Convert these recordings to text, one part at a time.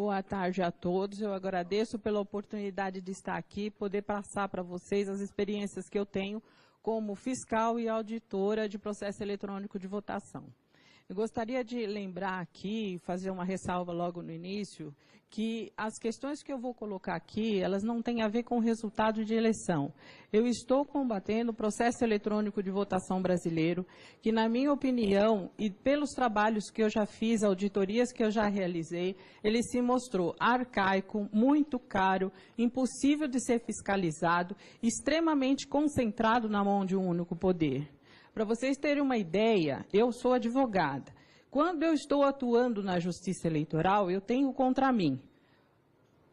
Boa tarde a todos. Eu agradeço pela oportunidade de estar aqui, poder passar para vocês as experiências que eu tenho como fiscal e auditora de processo eletrônico de votação. Eu gostaria de lembrar aqui, fazer uma ressalva logo no início, que as questões que eu vou colocar aqui, elas não têm a ver com o resultado de eleição. Eu estou combatendo o processo eletrônico de votação brasileiro, que, na minha opinião, e pelos trabalhos que eu já fiz, auditorias que eu já realizei, ele se mostrou arcaico, muito caro, impossível de ser fiscalizado, extremamente concentrado na mão de um único poder. Para vocês terem uma ideia, eu sou advogada. Quando eu estou atuando na Justiça Eleitoral, eu tenho contra mim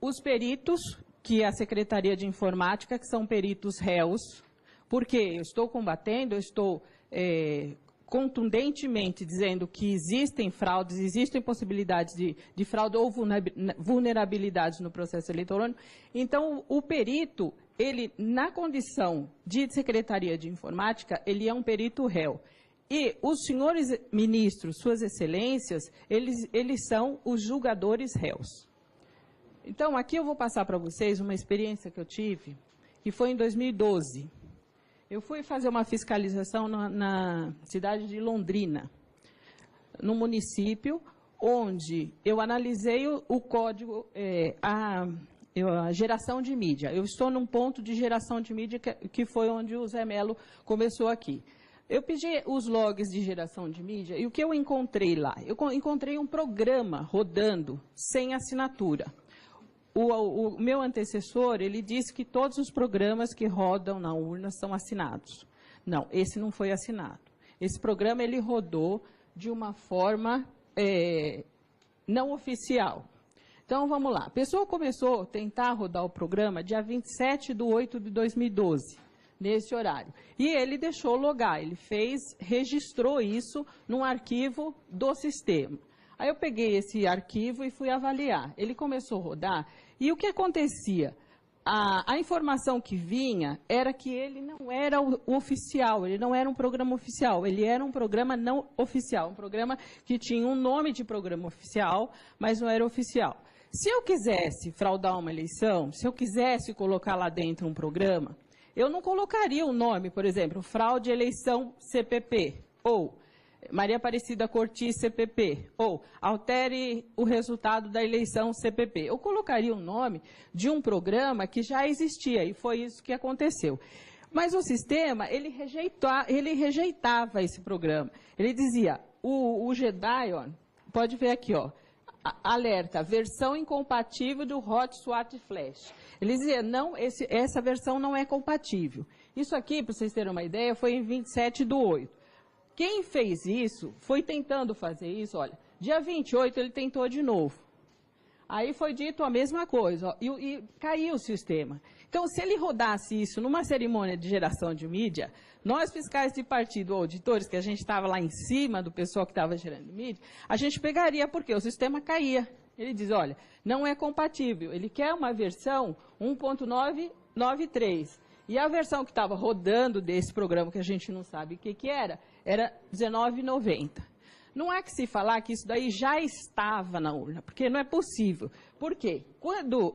os peritos, que é a Secretaria de Informática, que são peritos réus, porque eu estou combatendo, eu estou contundentemente dizendo que existem fraudes, existem possibilidades de fraude ou vulnerabilidades no processo eletrônico. Então, o perito, ele, na condição de Secretaria de Informática, ele é um perito réu. E os senhores ministros, suas excelências, eles são os julgadores réus. Então, aqui eu vou passar para vocês uma experiência que eu tive, que foi em 2012. Eu fui fazer uma fiscalização na cidade de Londrina, no município, onde eu analisei o código, a geração de mídia. Eu estou num ponto de geração de mídia que foi onde o Zé Melo começou aqui. Eu pedi os logs de geração de mídia e o que eu encontrei lá? Eu encontrei um programa rodando sem assinatura. O meu antecessor, ele disse que todos os programas que rodam na urna são assinados. Não, esse não foi assinado. Esse programa, ele rodou de uma forma não oficial. Então, vamos lá. A pessoa começou a tentar rodar o programa dia 27/8/2012. Nesse horário. E ele deixou logar, ele registrou isso num arquivo do sistema. Aí eu peguei esse arquivo e fui avaliar. Ele começou a rodar, e o que acontecia? A informação que vinha era que ele não era o oficial, ele não era um programa oficial, ele era um programa não oficial, um programa que tinha um nome de programa oficial, mas não era oficial. Se eu quisesse fraudar uma eleição, se eu quisesse colocar lá dentro um programa, eu não colocaria o nome, por exemplo, fraude eleição CPP, ou Maria Aparecida Cortis CPP, ou altere o resultado da eleição CPP. Eu colocaria o nome de um programa que já existia, e foi isso que aconteceu. Mas o sistema, ele rejeitava esse programa. Ele dizia, o GEDAI, pode ver aqui, ó, alerta, versão incompatível do Hot-SWAT Flash. Ele dizia, não, essa versão não é compatível. Isso aqui, para vocês terem uma ideia, foi em 27/8. Quem fez isso, foi tentando fazer isso, olha, dia 28 ele tentou de novo. Aí foi dito a mesma coisa, ó, e caiu o sistema. Então, se ele rodasse isso numa cerimônia de geração de mídia, nós fiscais de partido, auditores, que a gente estava lá em cima do pessoal que estava gerando mídia, a gente pegaria porque o sistema caía. Ele diz, olha, não é compatível, ele quer uma versão 1.993. E a versão que estava rodando desse programa, que a gente não sabe o que era 19,90. Não há que se falar que isso daí já estava na urna, porque não é possível. Por quê? Quando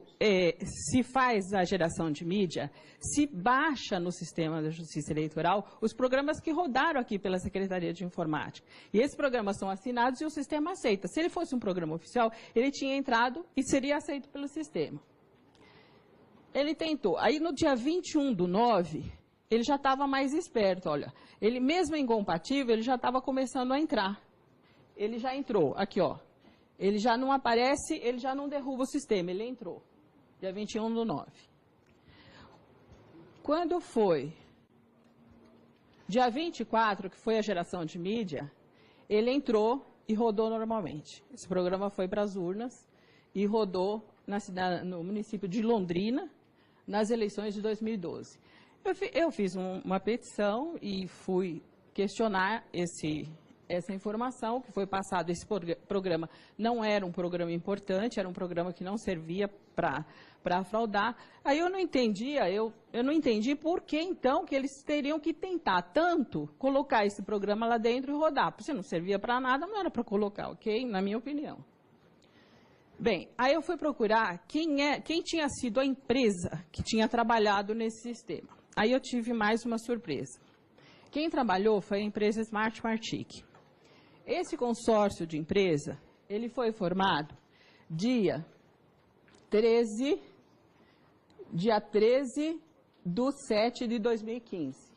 se faz a geração de mídia, se baixa no sistema da Justiça Eleitoral os programas que rodaram aqui pela Secretaria de Informática. E esses programas são assinados e o sistema aceita. Se ele fosse um programa oficial, ele tinha entrado e seria aceito pelo sistema. Ele tentou. Aí, no dia 21/9, ele já estava mais esperto, olha. Ele, mesmo incompatível, ele já estava começando a entrar. Ele já entrou, aqui, ó. Ele já não aparece, ele já não derruba o sistema, ele entrou. Dia 21/9. Quando foi dia 24, que foi a geração de mídia, ele entrou e rodou normalmente. Esse programa foi para as urnas e rodou no município de Londrina, nas eleições de 2012. Eu fiz uma petição e fui questionar essa informação que foi passado. Esse programa não era um programa importante, era um programa que não servia para fraudar. Aí eu não entendia, eu não entendi por que, então, que eles teriam que tentar tanto colocar esse programa lá dentro e rodar. Porque se não servia para nada, não era para colocar, ok? Na minha opinião. Bem, aí eu fui procurar quem tinha sido a empresa que tinha trabalhado nesse sistema. Aí eu tive mais uma surpresa. Quem trabalhou foi a empresa Smart Martic. Esse consórcio de empresa, ele foi formado dia 13 de 7 de 2015.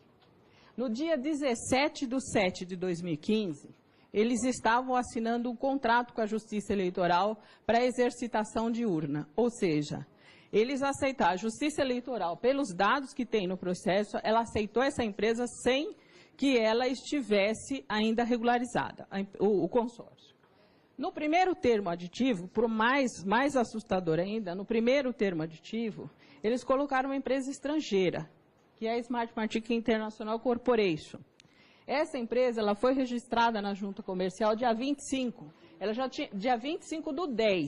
No dia 17 de 7 de 2015, eles estavam assinando um contrato com a Justiça Eleitoral para exercitação de urna. Ou seja, eles aceitaram, a Justiça Eleitoral, pelos dados que tem no processo, ela aceitou essa empresa sem que ela estivesse ainda regularizada, o consórcio. No primeiro termo aditivo, por mais assustador ainda, no primeiro termo aditivo, eles colocaram uma empresa estrangeira, que é a Smart Martic International Corporation. Essa empresa ela foi registrada na junta comercial dia 25, ela já tinha, dia 25 do 10,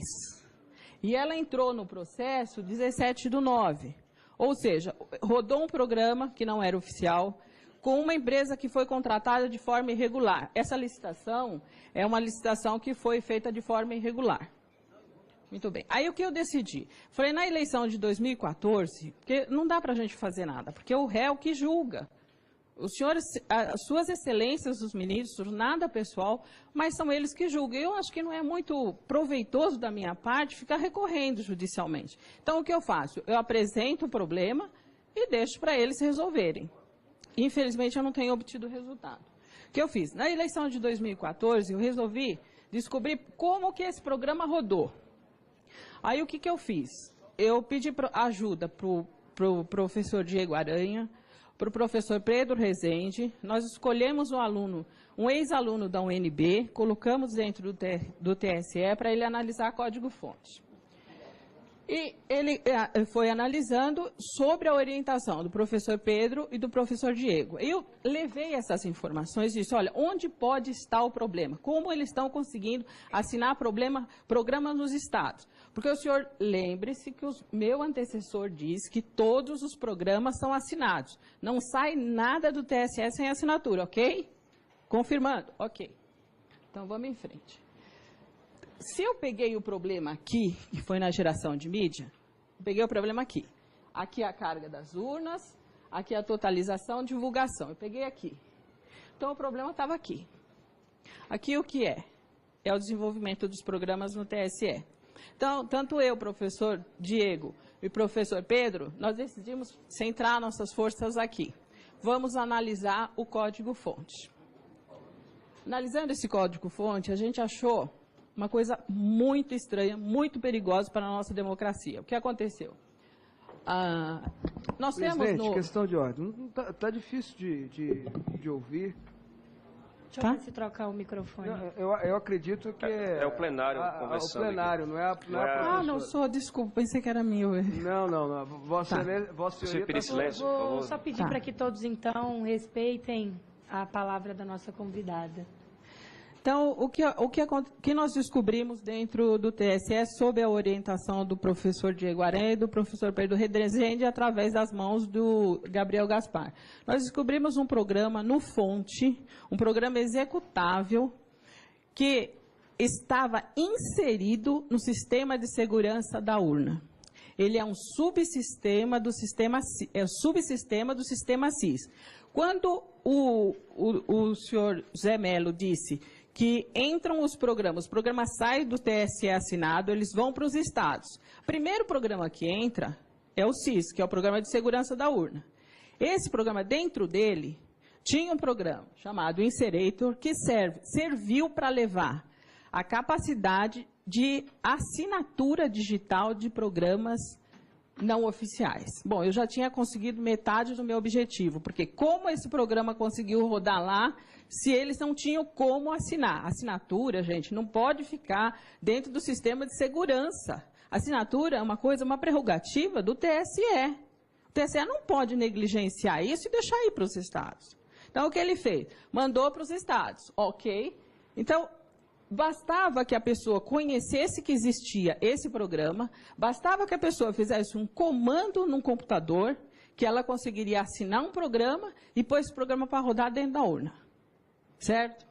e ela entrou no processo 17 do 9, ou seja, rodou um programa que não era oficial, com uma empresa que foi contratada de forma irregular. Essa licitação é uma licitação que foi feita de forma irregular. Muito bem. Aí o que eu decidi? Falei, na eleição de 2014, porque não dá para a gente fazer nada, porque o réu que julga. Os senhores, as suas excelências, os ministros, nada pessoal, mas são eles que julgam. Eu acho que não é muito proveitoso da minha parte ficar recorrendo judicialmente. Então, o que eu faço? Eu apresento o problema e deixo para eles resolverem. Infelizmente, eu não tenho obtido resultado. O que eu fiz? Na eleição de 2014, eu resolvi descobrir como que esse programa rodou. Aí, o que eu fiz? Eu pedi ajuda para o professor Diego Aranha, para o professor Pedro Rezende, nós escolhemos um aluno, um ex-aluno da UNB, colocamos dentro do TSE para ele analisar código-fonte. E ele foi analisando sobre a orientação do professor Pedro e do professor Diego. Eu levei essas informações e disse, olha, onde pode estar o problema? Como eles estão conseguindo assinar programas nos estados? Porque o senhor, lembre-se que o meu antecessor diz que todos os programas são assinados. Não sai nada do TSE sem assinatura, ok? Confirmando? Ok. Então, vamos em frente. Se eu peguei o problema aqui, que foi na geração de mídia, peguei o problema aqui. Aqui a carga das urnas, aqui a totalização, divulgação. Eu peguei aqui. Então, o problema estava aqui. Aqui o que é? É o desenvolvimento dos programas no TSE. Então, tanto eu, professor Diego e professor Pedro, nós decidimos centrar nossas forças aqui. Vamos analisar o código-fonte. Analisando esse código-fonte, a gente achou uma coisa muito estranha, muito perigosa para a nossa democracia. O que aconteceu? Nós Presidente, temos questão de ordem. Está difícil de ouvir. Deixa eu ver se trocar o microfone. Eu acredito que... É o plenário conversando. O plenário, aqui. Não é a professora. não sou, desculpa, pensei que era meu. Não. Vossa Senhoria... Você pedir silêncio, por favor. Vou só pedir para que todos, então, respeitem a palavra da nossa convidada. Então, o que nós descobrimos dentro do TSE, sob a orientação do professor Diego Aranha e do professor Pedro Rezende, através das mãos do Gabriel Gaspar. Nós descobrimos um programa no Fonte, um programa executável, que estava inserido no sistema de segurança da urna. Ele é um subsistema do sistema SIS. Quando o senhor Zé Melo disse que entram os programas saem do TSE assinado, eles vão para os estados. O primeiro programa que entra é o SIS, que é o Programa de Segurança da Urna. Esse programa, dentro dele, tinha um programa chamado Inserator, que serviu para levar a capacidade de assinatura digital de programas não oficiais. Bom, eu já tinha conseguido metade do meu objetivo, porque como esse programa conseguiu rodar lá, se eles não tinham como assinar? Assinatura, gente, não pode ficar dentro do sistema de segurança. Assinatura é uma prerrogativa do TSE. O TSE não pode negligenciar isso e deixar ir para os estados. Então, o que ele fez? Mandou para os estados, ok? Então, bastava que a pessoa conhecesse que existia esse programa, bastava que a pessoa fizesse um comando num computador, que ela conseguiria assinar um programa e pôr esse programa para rodar dentro da urna. Certo?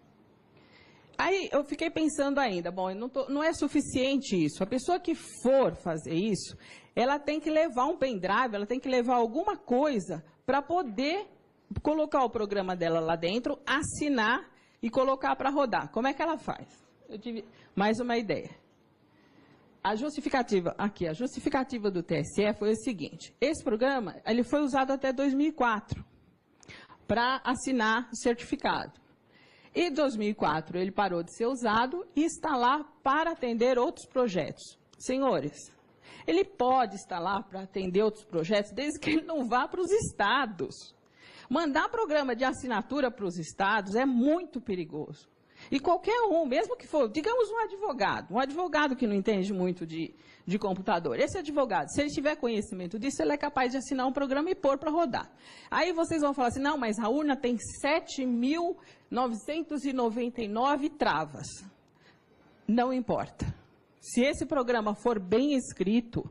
Aí eu fiquei pensando ainda, bom, não é suficiente isso. A pessoa que for fazer isso, ela tem que levar um pendrive, ela tem que levar alguma coisa para poder colocar o programa dela lá dentro, assinar e colocar para rodar. Como é que ela faz? Eu tive mais uma ideia. A justificativa do TSE foi o seguinte: esse programa ele foi usado até 2004 para assinar certificado. Em 2004 ele parou de ser usado e está lá para atender outros projetos. Senhores, ele pode estar lá para atender outros projetos desde que ele não vá para os estados. Mandar programa de assinatura para os estados é muito perigoso. E qualquer um, mesmo que for, digamos um advogado que não entende muito de computador, esse advogado, se ele tiver conhecimento disso, ele é capaz de assinar um programa e pôr para rodar. Aí vocês vão falar assim, não, mas a urna tem 7.999 travas. Não importa. Se esse programa for bem escrito,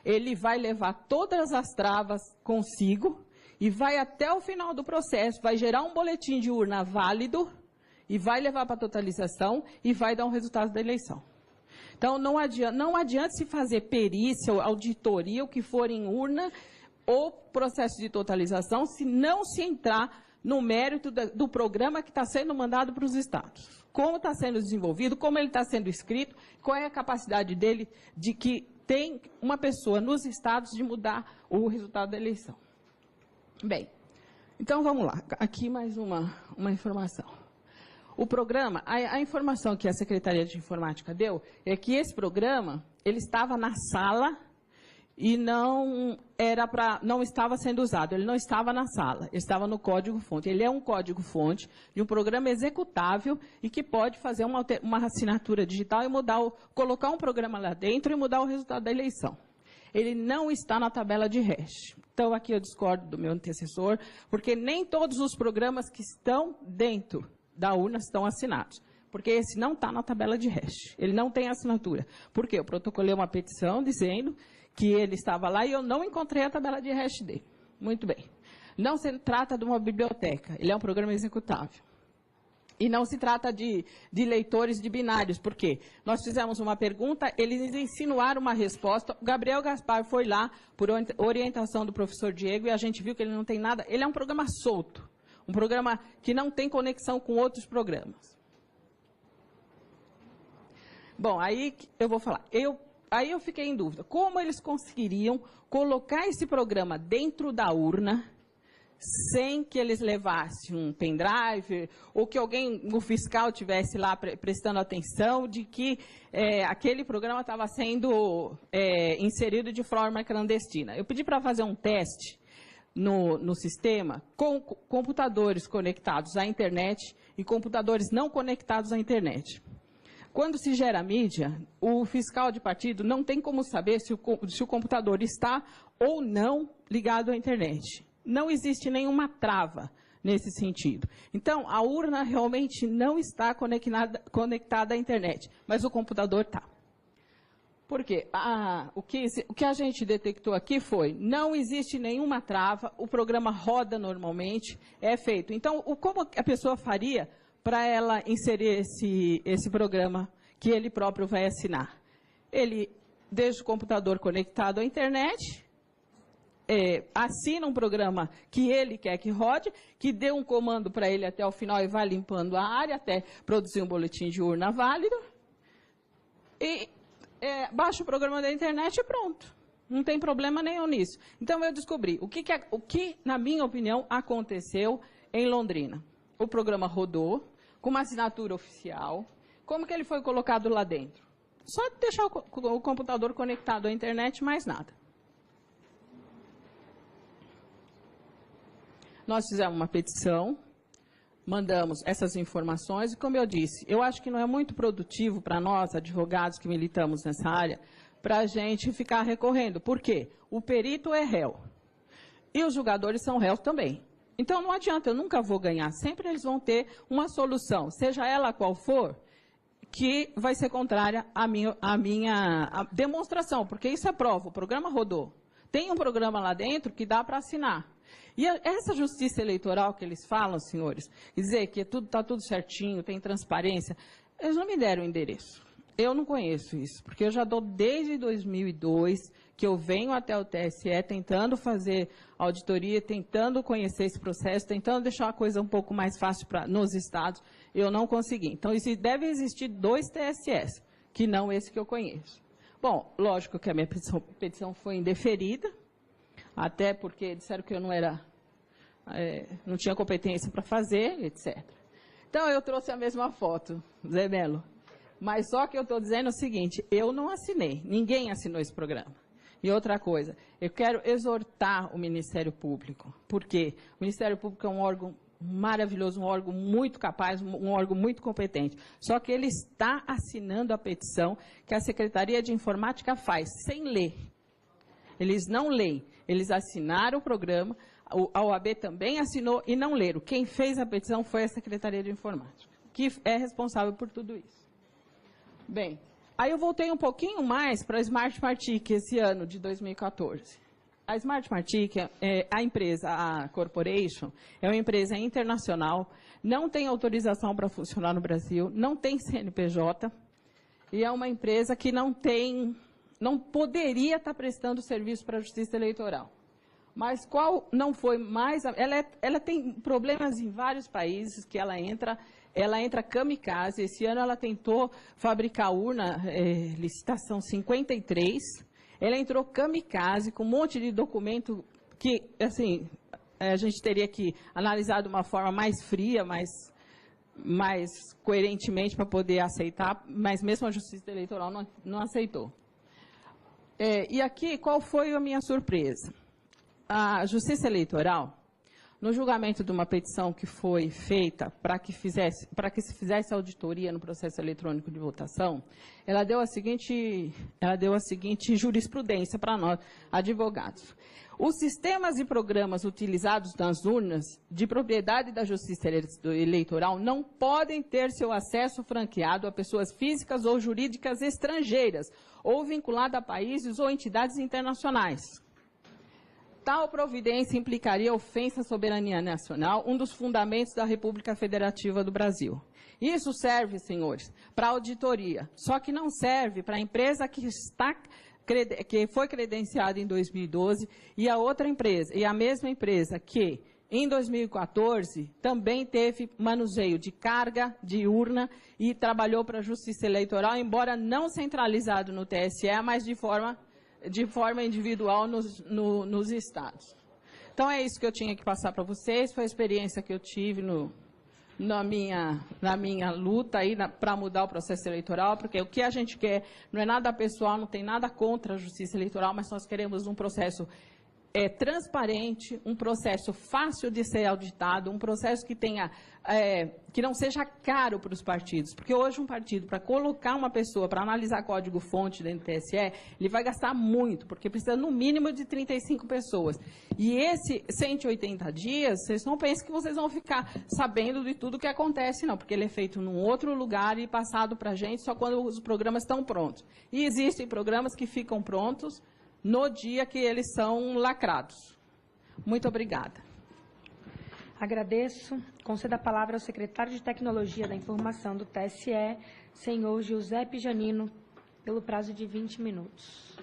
ele vai levar todas as travas consigo e vai até o final do processo, vai gerar um boletim de urna válido e vai levar para a totalização e vai dar um resultado da eleição. Então, não adianta se fazer perícia ou auditoria, o que for em urna, ou processo de totalização, se não se entrar no mérito do programa que está sendo mandado para os estados. Como está sendo desenvolvido, como ele está sendo escrito, qual é a capacidade dele de que tem uma pessoa nos estados de mudar o resultado da eleição. Bem, então vamos lá. Aqui mais uma informação. O programa, a informação que a Secretaria de Informática deu é que esse programa, ele estava na sala e não estava sendo usado. Ele não estava na sala, ele estava no código-fonte. Ele é um código-fonte de um programa executável e que pode fazer uma assinatura digital e colocar um programa lá dentro e mudar o resultado da eleição. Ele não está na tabela de hash. Então, aqui eu discordo do meu antecessor, porque nem todos os programas que estão dentro da urna estão assinados, porque esse não está na tabela de hash, ele não tem assinatura. Por quê? Eu protocolei uma petição dizendo que ele estava lá e eu não encontrei a tabela de hash dele. Muito bem. Não se trata de uma biblioteca, ele é um programa executável. E não se trata de leitores de binários, por quê? Nós fizemos uma pergunta, eles insinuaram uma resposta, o Gabriel Gaspar foi lá por orientação do professor Diego e a gente viu que ele não tem nada, ele é um programa solto. Um programa que não tem conexão com outros programas. Bom, aí eu vou falar. Aí eu fiquei em dúvida. Como eles conseguiriam colocar esse programa dentro da urna sem que eles levassem um pendrive ou que o fiscal estivesse lá prestando atenção de que aquele programa estava sendo inserido de forma clandestina? Eu pedi para fazer um teste no sistema com computadores conectados à internet e computadores não conectados à internet. Quando se gera mídia, o fiscal de partido não tem como saber se o computador está ou não ligado à internet. Não existe nenhuma trava nesse sentido. Então, a urna realmente não está conectada à internet, mas o computador está. Por quê? O que a gente detectou aqui foi, não existe nenhuma trava, o programa roda normalmente, é feito. Então, como a pessoa faria para ela inserir esse programa que ele próprio vai assinar? Ele deixa o computador conectado à internet, assina um programa que ele quer que rode, que dê um comando para ele até o final e vai limpando a área até produzir um boletim de urna válido, e baixa o programa da internet e pronto. Não tem problema nenhum nisso. Então, eu descobri o que, na minha opinião, aconteceu em Londrina. O programa rodou, com uma assinatura oficial. Como que ele foi colocado lá dentro? Só deixar o computador conectado à internet, mais nada. Nós fizemos uma petição, mandamos essas informações e, como eu disse, eu acho que não é muito produtivo para nós, advogados que militamos nessa área, para a gente ficar recorrendo. Por quê? O perito é réu e os julgadores são réus também. Então, não adianta, eu nunca vou ganhar. Sempre eles vão ter uma solução, seja ela qual for, que vai ser contrária à minha demonstração, porque isso é prova, o programa rodou. Tem um programa lá dentro que dá para assinar. E essa justiça eleitoral que eles falam, senhores, dizer que está tudo certinho, tem transparência, Eles não me deram o endereço. Eu não conheço isso, porque eu já dou desde 2002 que eu venho até o TSE tentando fazer auditoria, tentando conhecer esse processo, tentando deixar a coisa um pouco mais fácil nos estados. Eu não consegui. Então, deve existir 2 TSEs, que não esse que eu conheço. Bom, lógico que a minha petição foi indeferida, até porque disseram que eu não tinha competência para fazer, etc. Então, eu trouxe a mesma foto, Zé Melo. Mas só que eu estou dizendo o seguinte, eu não assinei, ninguém assinou esse programa. E outra coisa, eu quero exortar o Ministério Público, porque o Ministério Público é um órgão maravilhoso, um órgão muito capaz, um órgão muito competente. Só que ele está assinando a petição que a Secretaria de Informática faz, sem ler. Eles não leem, eles assinaram o programa, a OAB também assinou e não leram. Quem fez a petição foi a Secretaria de Informática, que é responsável por tudo isso. Bem, aí eu voltei um pouquinho mais para a Smart Martic esse ano de 2014. A Smart Martic, a empresa, a Corporation, é uma empresa internacional, não tem autorização para funcionar no Brasil, não tem CNPJ, e é uma empresa que não poderia estar prestando serviço para a Justiça Eleitoral. Mas qual não foi mais... Ela tem problemas em vários países que ela entra kamikaze. Esse ano ela tentou fabricar urna, licitação 53. Ela entrou kamikaze com um monte de documento que, assim, a gente teria que analisar de uma forma mais fria, mais coerentemente para poder aceitar, mas mesmo a Justiça Eleitoral não aceitou. E aqui, qual foi a minha surpresa? A Justiça Eleitoral, no julgamento de uma petição que foi feita para que se fizesse auditoria no processo eletrônico de votação, ela deu a seguinte jurisprudência para nós, advogados. Os sistemas e programas utilizados nas urnas de propriedade da Justiça Eleitoral não podem ter seu acesso franqueado a pessoas físicas ou jurídicas estrangeiras ou vinculado a países ou entidades internacionais. Tal providência implicaria ofensa à soberania nacional, um dos fundamentos da República Federativa do Brasil. Isso serve, senhores, para auditoria, só que não serve para a empresa que foi credenciada em 2012 e a outra empresa, e a mesma empresa que, em 2014, também teve manuseio de carga, de urna e trabalhou para a Justiça Eleitoral, embora não centralizado no TSE, mas de forma individual nos estados. Então, é isso que eu tinha que passar para vocês, foi a experiência que eu tive na minha luta para mudar o processo eleitoral, porque o que a gente quer não é nada pessoal, não tem nada contra a Justiça Eleitoral, mas nós queremos um processo transparente, um processo fácil de ser auditado, um processo que não seja caro para os partidos. Porque hoje um partido, para colocar uma pessoa para analisar código-fonte dentro do TSE, ele vai gastar muito, porque precisa no mínimo de 35 pessoas. E esse 180 dias, vocês não pensem que vocês vão ficar sabendo de tudo o que acontece, não, porque ele é feito num outro lugar e passado para a gente só quando os programas estão prontos. E existem programas que ficam prontos no dia que eles são lacrados. Muito obrigada. Agradeço. Concedo a palavra ao secretário de Tecnologia da Informação do TSE, senhor Giuseppe Janino, pelo prazo de 20 minutos.